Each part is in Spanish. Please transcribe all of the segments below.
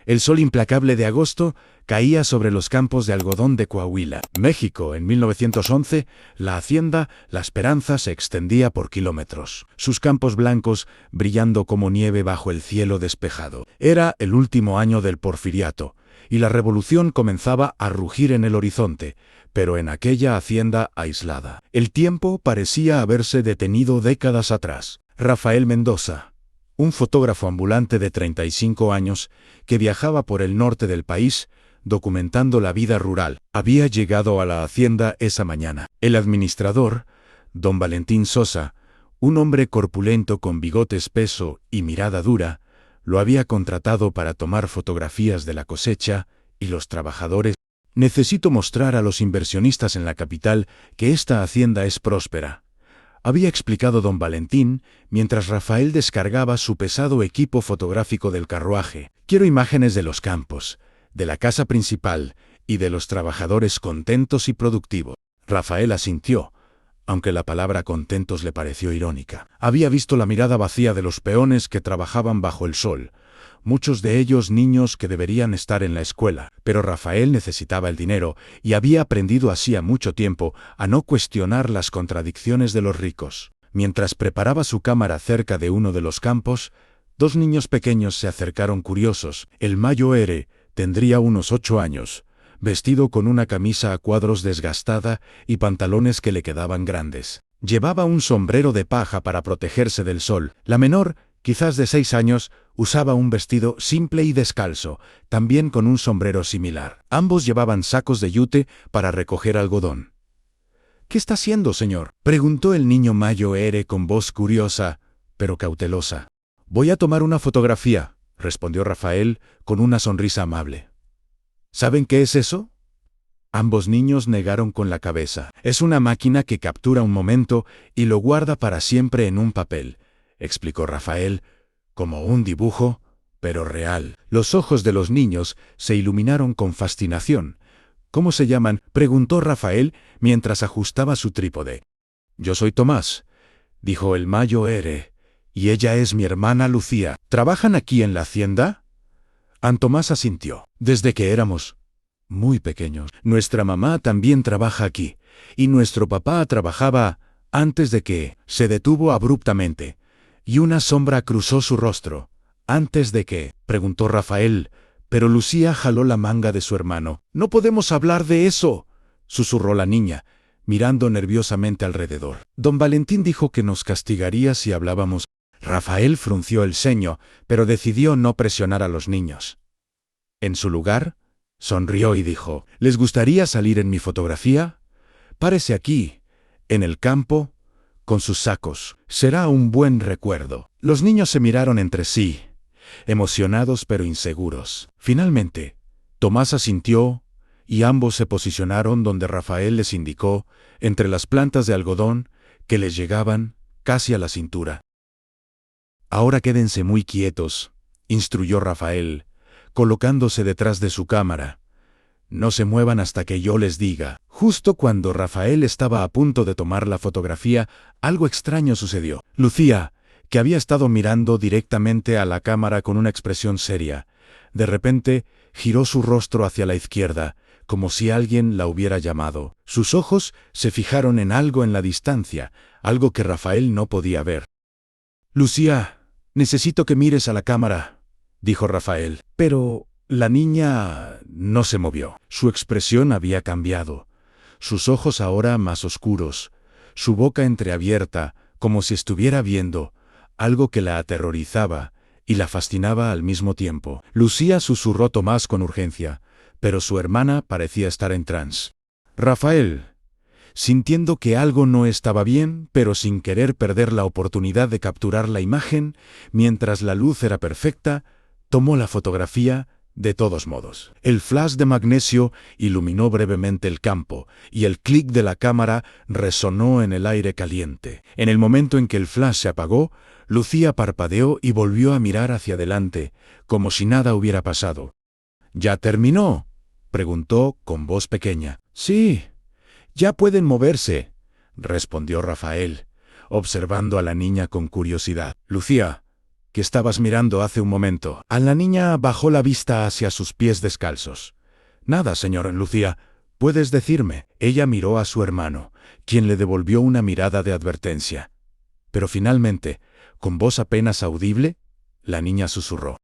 El sol implacable de agosto caía sobre los campos de algodón de Coahuila, México. En 1911, la hacienda La Esperanza se extendía por kilómetros, sus campos blancos brillando como nieve bajo el cielo despejado. Era el último año del Porfiriato, y la revolución comenzaba a rugir en el horizonte, pero en aquella hacienda aislada. El tiempo parecía haberse detenido décadas atrás. Rafael Mendoza, un fotógrafo ambulante de 35 años que viajaba por el norte del país documentando la vida rural, había llegado a la hacienda esa mañana. El administrador, don Valentín Sosa, un hombre corpulento con bigote espeso y mirada dura, lo había contratado para tomar fotografías de la cosecha y los trabajadores. Necesito mostrar a los inversionistas en la capital que esta hacienda es próspera, había explicado don Valentín mientras Rafael descargaba su pesado equipo fotográfico del carruaje. Quiero imágenes de los campos, de la casa principal y de los trabajadores contentos y productivos. Rafael asintió, aunque la palabra contentos le pareció irónica. Había visto la mirada vacía de los peones que trabajaban bajo el sol, muchos de ellos niños que deberían estar en la escuela, pero Rafael necesitaba el dinero y había aprendido hacía mucho tiempo a no cuestionar las contradicciones de los ricos. Mientras preparaba su cámara cerca de uno de los campos, dos niños pequeños se acercaron curiosos. El Mayo Ere tendría unos 8 años, vestido con una camisa a cuadros desgastada y pantalones que le quedaban grandes. Llevaba un sombrero de paja para protegerse del sol. La menor, quizás de 6 años, usaba un vestido simple y descalzo, también con un sombrero similar. Ambos llevaban sacos de yute para recoger algodón. «¿Qué está haciendo, señor?», preguntó el niño Mayo Ere con voz curiosa, pero cautelosa. «Voy a tomar una fotografía», respondió Rafael con una sonrisa amable. «¿Saben qué es eso?». Ambos niños negaron con la cabeza. «Es una máquina que captura un momento y lo guarda para siempre en un papel», explicó Rafael, «como un dibujo, pero real». Los ojos de los niños se iluminaron con fascinación. «¿Cómo se llaman?», preguntó Rafael mientras ajustaba su trípode. «Yo soy Tomás», dijo el Mayo Ere, «y ella es mi hermana Lucía. ¿Trabajan aquí en la hacienda?». Tomás asintió. «Desde que éramos muy pequeños. Nuestra mamá también trabaja aquí, y nuestro papá trabajaba antes de que…». Se detuvo abruptamente, y una sombra cruzó su rostro. «¿Antes de qué?», preguntó Rafael, pero Lucía jaló la manga de su hermano. «No podemos hablar de eso», susurró la niña, mirando nerviosamente alrededor. «Don Valentín dijo que nos castigaría si hablábamos». Rafael frunció el ceño, pero decidió no presionar a los niños. En su lugar, sonrió y dijo: «¿Les gustaría salir en mi fotografía? Párese aquí, en el campo, con sus sacos. Será un buen recuerdo». Los niños se miraron entre sí, emocionados pero inseguros. Finalmente, Tomás asintió, y ambos se posicionaron donde Rafael les indicó, entre las plantas de algodón que les llegaban casi a la cintura. «Ahora quédense muy quietos», instruyó Rafael, colocándose detrás de su cámara. «No se muevan hasta que yo les diga». Justo cuando Rafael estaba a punto de tomar la fotografía, algo extraño sucedió. Lucía, que había estado mirando directamente a la cámara con una expresión seria, de repente giró su rostro hacia la izquierda, como si alguien la hubiera llamado. Sus ojos se fijaron en algo en la distancia, algo que Rafael no podía ver. «Lucía, necesito que mires a la cámara», dijo Rafael. Pero la niña no se movió. Su expresión había cambiado. Sus ojos ahora más oscuros, su boca entreabierta, como si estuviera viendo algo que la aterrorizaba y la fascinaba al mismo tiempo. Lucía susurró Tomás con urgencia, pero su hermana parecía estar en trance. Rafael, sintiendo que algo no estaba bien, pero sin querer perder la oportunidad de capturar la imagen, mientras la luz era perfecta, tomó la fotografía de todos modos. El flash de magnesio iluminó brevemente el campo, y el clic de la cámara resonó en el aire caliente. En el momento en que el flash se apagó, Lucía parpadeó y volvió a mirar hacia adelante, como si nada hubiera pasado. «¿Ya terminó?», preguntó con voz pequeña. «Sí, ya pueden moverse», respondió Rafael, observando a la niña con curiosidad. «Lucía, que estabas mirando hace un momento. A la niña bajó la vista hacia sus pies descalzos. Nada, señor Lucía. ¿Puedes decirme? Ella miró a su hermano, quien le devolvió una mirada de advertencia. Pero finalmente, con voz apenas audible, la niña susurró.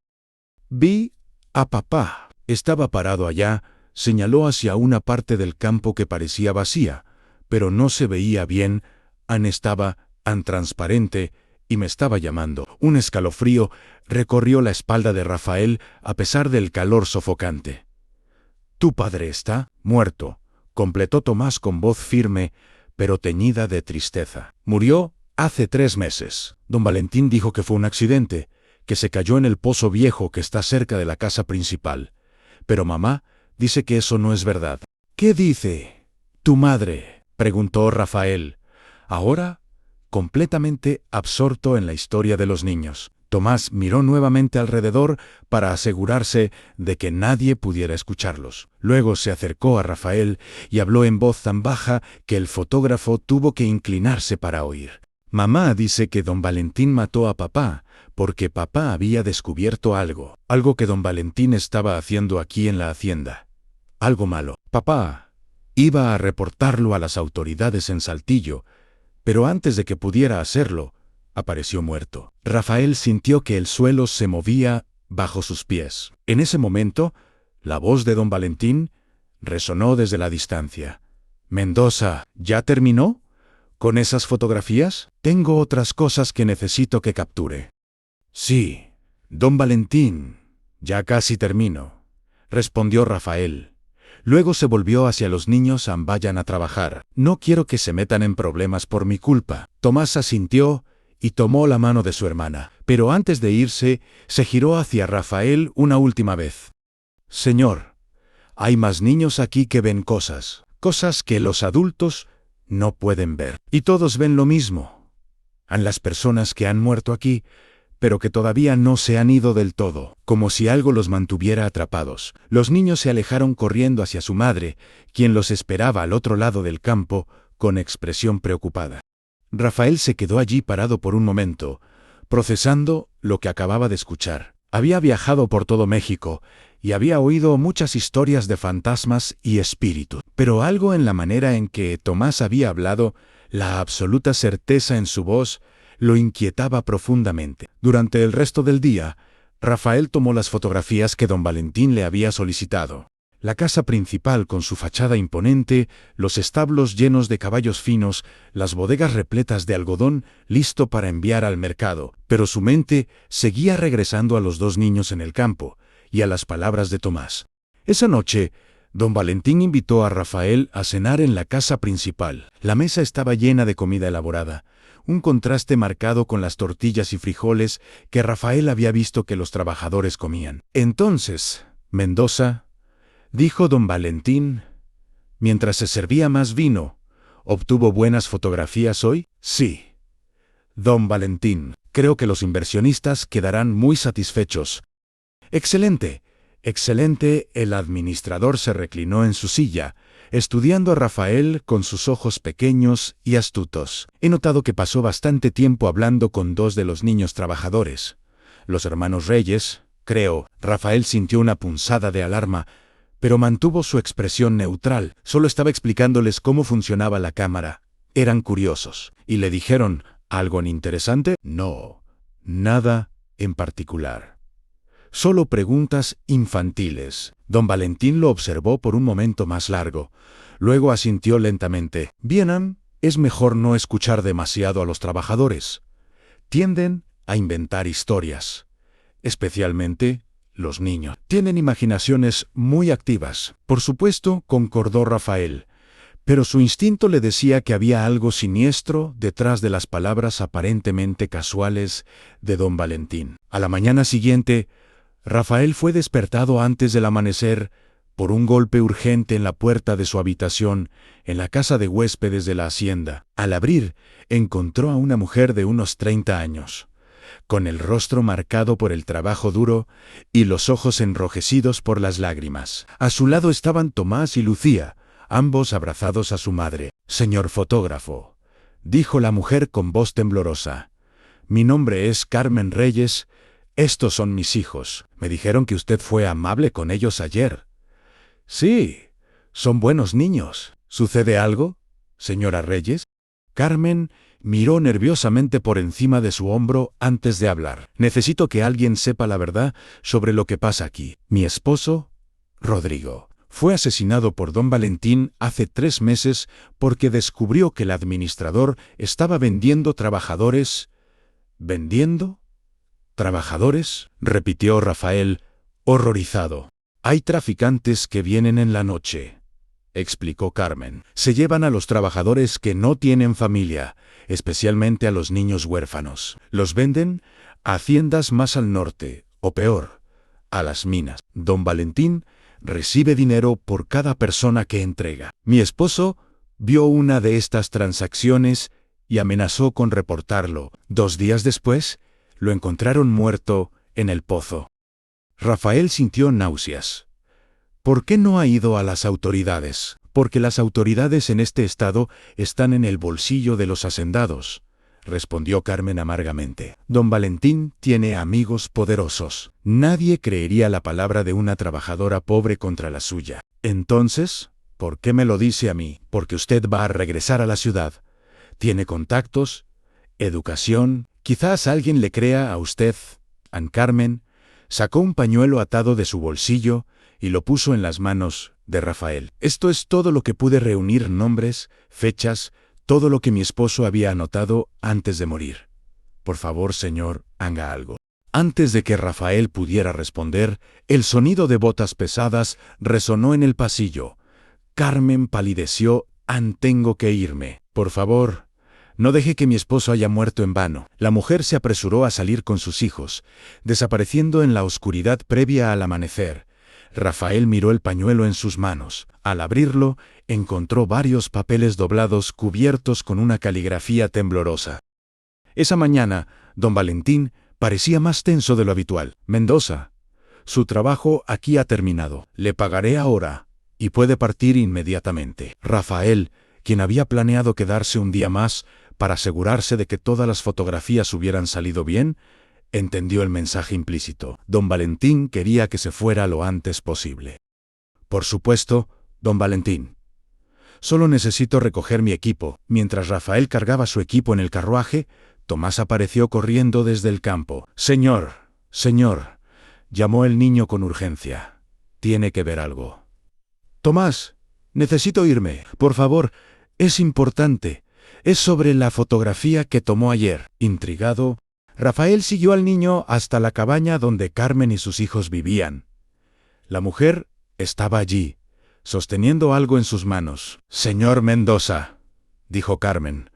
Vi a papá. Estaba parado allá, señaló hacia una parte del campo que parecía vacía, pero no se veía bien, estaba transparente, y me estaba llamando. Un escalofrío recorrió la espalda de Rafael a pesar del calor sofocante. «Tu padre está muerto», completó Tomás con voz firme, pero teñida de tristeza. «Murió hace 3 meses. Don Valentín dijo que fue un accidente, que se cayó en el pozo viejo que está cerca de la casa principal. Pero mamá dice que eso no es verdad». «¿Qué dice tu madre?», preguntó Rafael, ahora completamente absorto en la historia de los niños. Tomás miró nuevamente alrededor para asegurarse de que nadie pudiera escucharlos. Luego se acercó a Rafael y habló en voz tan baja que el fotógrafo tuvo que inclinarse para oír. «Mamá dice que don Valentín mató a papá porque papá había descubierto algo que don Valentín estaba haciendo aquí en la hacienda. Algo malo. Papá iba a reportarlo a las autoridades en Saltillo, pero antes de que pudiera hacerlo, apareció muerto». Rafael sintió que el suelo se movía bajo sus pies. En ese momento, la voz de don Valentín resonó desde la distancia. «Mendoza, ¿ya terminó con esas fotografías? Tengo otras cosas que necesito que capture». «Sí, don Valentín, ya casi termino», respondió Rafael. Luego se volvió hacia los niños. «Vayan a trabajar. No quiero que se metan en problemas por mi culpa». Tomás asintió y tomó la mano de su hermana, pero antes de irse, se giró hacia Rafael una última vez. «Señor, hay más niños aquí que ven cosas que los adultos no pueden ver. Y todos ven lo mismo. Las personas que han muerto aquí, pero que todavía no se han ido del todo, como si algo los mantuviera atrapados». Los niños se alejaron corriendo hacia su madre, quien los esperaba al otro lado del campo, con expresión preocupada. Rafael se quedó allí parado por un momento, procesando lo que acababa de escuchar. Había viajado por todo México y había oído muchas historias de fantasmas y espíritus, pero algo en la manera en que Tomás había hablado, la absoluta certeza en su voz, lo inquietaba profundamente. Durante el resto del día, Rafael tomó las fotografías que don Valentín le había solicitado. La casa principal con su fachada imponente, los establos llenos de caballos finos, las bodegas repletas de algodón listo para enviar al mercado, pero su mente seguía regresando a los 2 niños en el campo y a las palabras de Tomás. Esa noche, don Valentín invitó a Rafael a cenar en la casa principal. La mesa estaba llena de comida elaborada, un contraste marcado con las tortillas y frijoles que Rafael había visto que los trabajadores comían. «Entonces, Mendoza», dijo don Valentín, mientras se servía más vino, «¿obtuvo buenas fotografías hoy?» «Sí, don Valentín, creo que los inversionistas quedarán muy satisfechos». «Excelente, excelente». El administrador se reclinó en su silla, estudiando a Rafael con sus ojos pequeños y astutos. «He notado que pasó bastante tiempo hablando con 2 de los niños trabajadores, los hermanos Reyes, creo». Rafael sintió una punzada de alarma, pero mantuvo su expresión neutral. Solo estaba explicándoles cómo funcionaba la cámara. Eran curiosos. ¿Y le dijeron algo interesante? «No, nada en particular. Solo preguntas infantiles». Don Valentín lo observó por un momento más largo. Luego asintió lentamente. «Bien, es mejor no escuchar demasiado a los trabajadores. Tienden a inventar historias, especialmente los niños. Tienen imaginaciones muy activas». «Por supuesto», concordó Rafael, pero su instinto le decía que había algo siniestro detrás de las palabras aparentemente casuales de don Valentín. A la mañana siguiente, Rafael fue despertado antes del amanecer por un golpe urgente en la puerta de su habitación en la casa de huéspedes de la hacienda. Al abrir, encontró a una mujer de unos 30 años, con el rostro marcado por el trabajo duro y los ojos enrojecidos por las lágrimas. A su lado estaban Tomás y Lucía, ambos abrazados a su madre. «Señor fotógrafo», dijo la mujer con voz temblorosa, «mi nombre es Carmen Reyes Estos son mis hijos. Me dijeron que usted fue amable con ellos ayer. Sí, son buenos niños. ¿Sucede algo, señora Reyes? Carmen miró nerviosamente por encima de su hombro antes de hablar. Necesito que alguien sepa la verdad sobre lo que pasa aquí. Mi esposo, Rodrigo, fue asesinado por don Valentín hace 3 meses porque descubrió que el administrador estaba vendiendo trabajadores. ¿Vendiendo? ¿Trabajadores?, repitió Rafael, horrorizado. Hay traficantes que vienen en la noche, explicó Carmen. Se llevan a los trabajadores que no tienen familia, especialmente a los niños huérfanos. Los venden a haciendas más al norte, o peor, a las minas. Don Valentín recibe dinero por cada persona que entrega. Mi esposo vio una de estas transacciones y amenazó con reportarlo. 2 días después, lo encontraron muerto en el pozo. Rafael sintió náuseas. ¿Por qué no ha ido a las autoridades? Porque las autoridades en este estado están en el bolsillo de los hacendados, respondió Carmen amargamente. Don Valentín tiene amigos poderosos. Nadie creería la palabra de una trabajadora pobre contra la suya. Entonces, ¿por qué me lo dice a mí? Porque usted va a regresar a la ciudad. Tiene contactos, educación. Quizás alguien le crea a usted. Carmen sacó un pañuelo atado de su bolsillo y lo puso en las manos de Rafael. Esto es todo lo que pude reunir: nombres, fechas, todo lo que mi esposo había anotado antes de morir. Por favor, señor, haga algo. Antes de que Rafael pudiera responder, el sonido de botas pesadas resonó en el pasillo. Carmen palideció. Tengo que irme. Por favor, no deje que mi esposo haya muerto en vano. La mujer se apresuró a salir con sus hijos, desapareciendo en la oscuridad previa al amanecer. Rafael miró el pañuelo en sus manos. Al abrirlo, encontró varios papeles doblados cubiertos con una caligrafía temblorosa. Esa mañana, don Valentín parecía más tenso de lo habitual. Mendoza, su trabajo aquí ha terminado. Le pagaré ahora y puede partir inmediatamente. Rafael, quien había planeado quedarse un día más para asegurarse de que todas las fotografías hubieran salido bien, entendió el mensaje implícito. Don Valentín quería que se fuera lo antes posible. Por supuesto, don Valentín. Solo necesito recoger mi equipo. Mientras Rafael cargaba su equipo en el carruaje, Tomás apareció corriendo desde el campo. Señor, llamó el niño con urgencia. Tiene que ver algo. Tomás, necesito irme. Por favor, es importante. Es sobre la fotografía que tomó ayer. Intrigado, Rafael siguió al niño hasta la cabaña donde Carmen y sus hijos vivían. La mujer estaba allí, sosteniendo algo en sus manos. Señor Mendoza, dijo Carmen,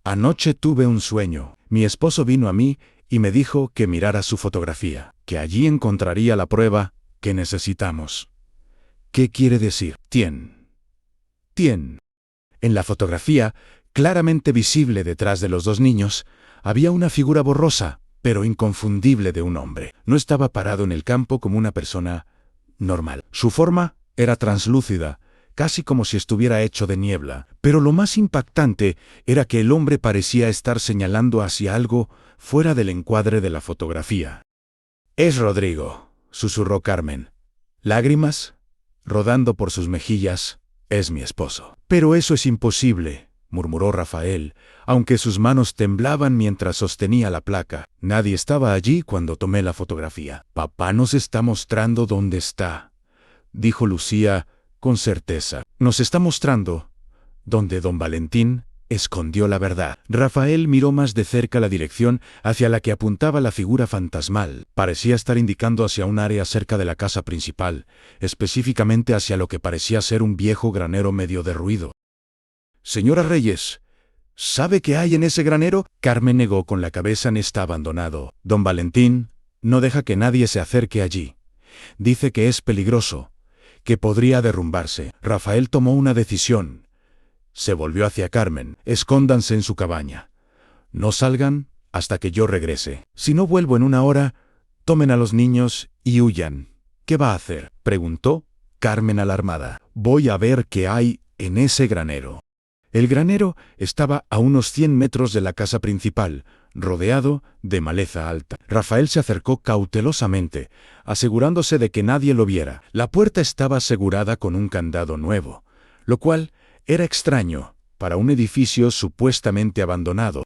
anoche tuve un sueño. Mi esposo vino a mí y me dijo que mirara su fotografía, que allí encontraría la prueba que necesitamos. ¿Qué quiere decir? Tien. En la fotografía, claramente visible detrás de los 2 niños, había una figura borrosa, pero inconfundible de un hombre. No estaba parado en el campo como una persona normal. Su forma era translúcida, casi como si estuviera hecho de niebla. Pero lo más impactante era que el hombre parecía estar señalando hacia algo fuera del encuadre de la fotografía. Es Rodrigo, susurró Carmen. Lágrimas rodando por sus mejillas. Es mi esposo. Pero eso es imposible, murmuró Rafael, aunque sus manos temblaban mientras sostenía la placa. Nadie estaba allí cuando tomé la fotografía. Papá nos está mostrando dónde está, dijo Lucía con certeza. Nos está mostrando dónde don Valentín escondió la verdad. Rafael miró más de cerca la dirección hacia la que apuntaba la figura fantasmal. Parecía estar indicando hacia un área cerca de la casa principal, específicamente hacia lo que parecía ser un viejo granero medio derruido. Señora Reyes, ¿sabe qué hay en ese granero? Carmen negó con la cabeza. Está abandonado. Don Valentín no deja que nadie se acerque allí. Dice que es peligroso, que podría derrumbarse. Rafael tomó una decisión. Se volvió hacia Carmen. Escóndanse en su cabaña. No salgan hasta que yo regrese. Si no vuelvo en 1 hora, tomen a los niños y huyan. ¿Qué va a hacer?, preguntó Carmen alarmada. Voy a ver qué hay en ese granero. El granero estaba a unos 100 metros de la casa principal, rodeado de maleza alta. Rafael se acercó cautelosamente, asegurándose de que nadie lo viera. La puerta estaba asegurada con un candado nuevo, lo cual era extraño para un edificio supuestamente abandonado.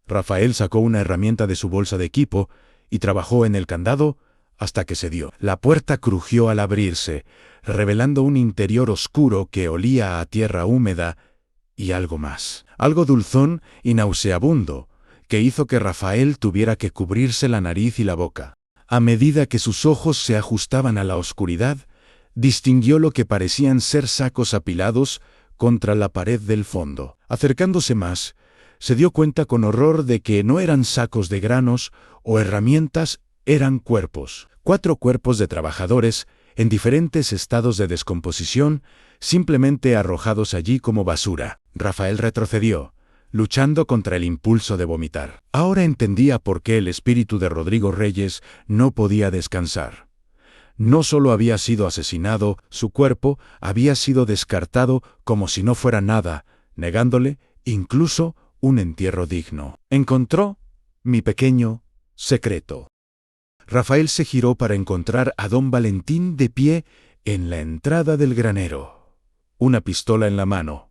Rafael sacó una herramienta de su bolsa de equipo y trabajó en el candado hasta que cedió. La puerta crujió al abrirse, revelando un interior oscuro que olía a tierra húmeda y algo más. Algo dulzón y nauseabundo, que hizo que Rafael tuviera que cubrirse la nariz y la boca. A medida que sus ojos se ajustaban a la oscuridad, distinguió lo que parecían ser sacos apilados contra la pared del fondo. Acercándose más, se dio cuenta con horror de que no eran sacos de granos o herramientas, eran cuerpos. 4 cuerpos de trabajadores, en diferentes estados de descomposición, simplemente arrojados allí como basura. Rafael retrocedió, luchando contra el impulso de vomitar. Ahora entendía por qué el espíritu de Rodrigo Reyes no podía descansar. No solo había sido asesinado, su cuerpo había sido descartado como si no fuera nada, negándole incluso un entierro digno. Encontró mi pequeño secreto. Rafael se giró para encontrar a don Valentín de pie en la entrada del granero, una pistola en la mano.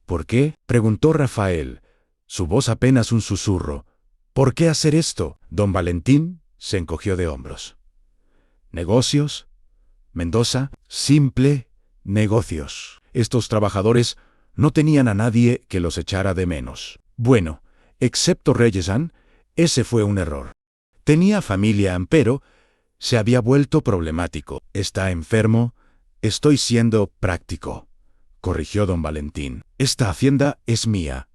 ¿Por qué?, preguntó Rafael, su voz apenas un susurro. ¿Por qué hacer esto? Don Valentín se encogió de hombros. ¿Negocios? Mendoza, simple negocios. Estos trabajadores no tenían a nadie que los echara de menos. Bueno, excepto Reyesan, ese fue un error. Tenía familia, pero se había vuelto problemático. ¿Está enfermo? Estoy siendo práctico, corrigió don Valentín. Esta hacienda es mía.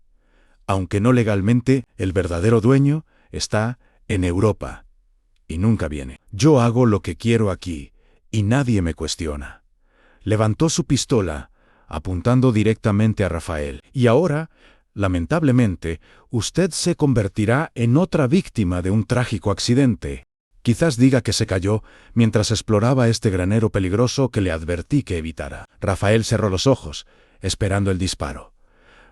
Aunque no legalmente, el verdadero dueño está en Europa y nunca viene. Yo hago lo que quiero aquí y nadie me cuestiona. Levantó su pistola, apuntando directamente a Rafael. Y ahora, lamentablemente, usted se convertirá en otra víctima de un trágico accidente. Quizás diga que se cayó mientras exploraba este granero peligroso que le advertí que evitara. Rafael cerró los ojos, esperando el disparo.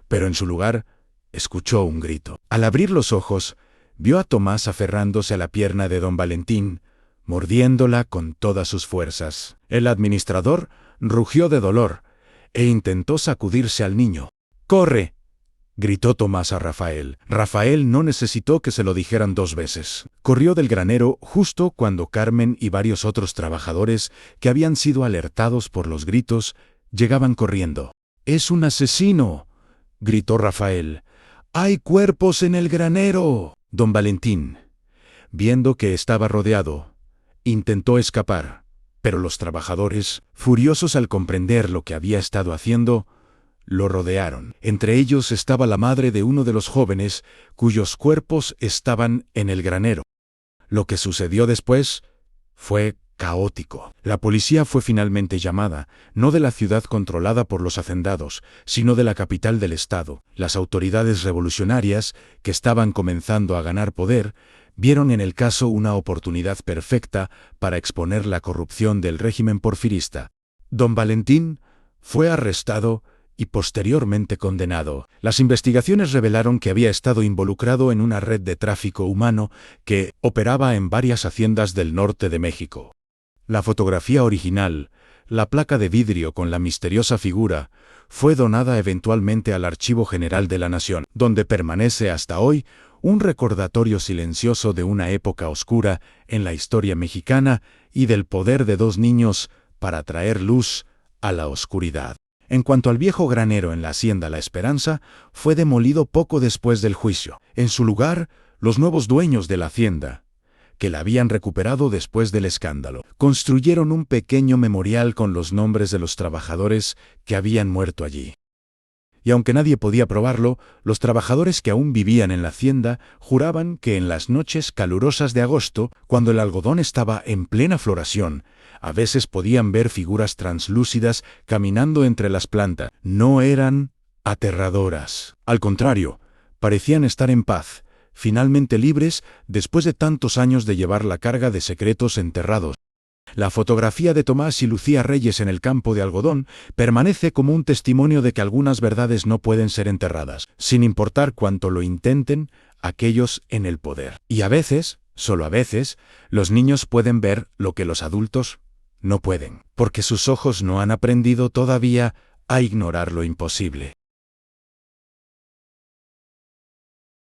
Pero en su lugar, escuchó un grito. Al abrir los ojos, vio a Tomás aferrándose a la pierna de don Valentín, mordiéndola con todas sus fuerzas. El administrador rugió de dolor e intentó sacudirse al niño. ¡Corre!, gritó Tomás a Rafael. Rafael no necesitó que se lo dijeran 2 veces. Corrió del granero justo cuando Carmen y varios otros trabajadores, que habían sido alertados por los gritos, llegaban corriendo. ¡Es un asesino!, gritó Rafael. ¡Hay cuerpos en el granero! Don Valentín, viendo que estaba rodeado, intentó escapar, pero los trabajadores, furiosos al comprender lo que había estado haciendo, lo rodearon. Entre ellos estaba la madre de uno de los jóvenes, cuyos cuerpos estaban en el granero. Lo que sucedió después fue caótico. La policía fue finalmente llamada, no de la ciudad controlada por los hacendados, sino de la capital del estado. Las autoridades revolucionarias, que estaban comenzando a ganar poder, vieron en el caso una oportunidad perfecta para exponer la corrupción del régimen porfirista. Don Valentín fue arrestado y posteriormente condenado. Las investigaciones revelaron que había estado involucrado en una red de tráfico humano que operaba en varias haciendas del norte de México. La fotografía original, la placa de vidrio con la misteriosa figura, fue donada eventualmente al Archivo General de la Nación, donde permanece hasta hoy un recordatorio silencioso de una época oscura en la historia mexicana y del poder de 2 niños para traer luz a la oscuridad. En cuanto al viejo granero en la hacienda La Esperanza, fue demolido poco después del juicio. En su lugar, los nuevos dueños de la hacienda, que la habían recuperado después del escándalo, construyeron un pequeño memorial con los nombres de los trabajadores que habían muerto allí. Y aunque nadie podía probarlo, los trabajadores que aún vivían en la hacienda juraban que en las noches calurosas de agosto, cuando el algodón estaba en plena floración, a veces podían ver figuras translúcidas caminando entre las plantas. No eran aterradoras. Al contrario, parecían estar en paz, finalmente libres después de tantos años de llevar la carga de secretos enterrados. La fotografía de Tomás y Lucía Reyes en el campo de algodón permanece como un testimonio de que algunas verdades no pueden ser enterradas, sin importar cuánto lo intenten aquellos en el poder. Y a veces, solo a veces, los niños pueden ver lo que los adultos no pueden, porque sus ojos no han aprendido todavía a ignorar lo imposible.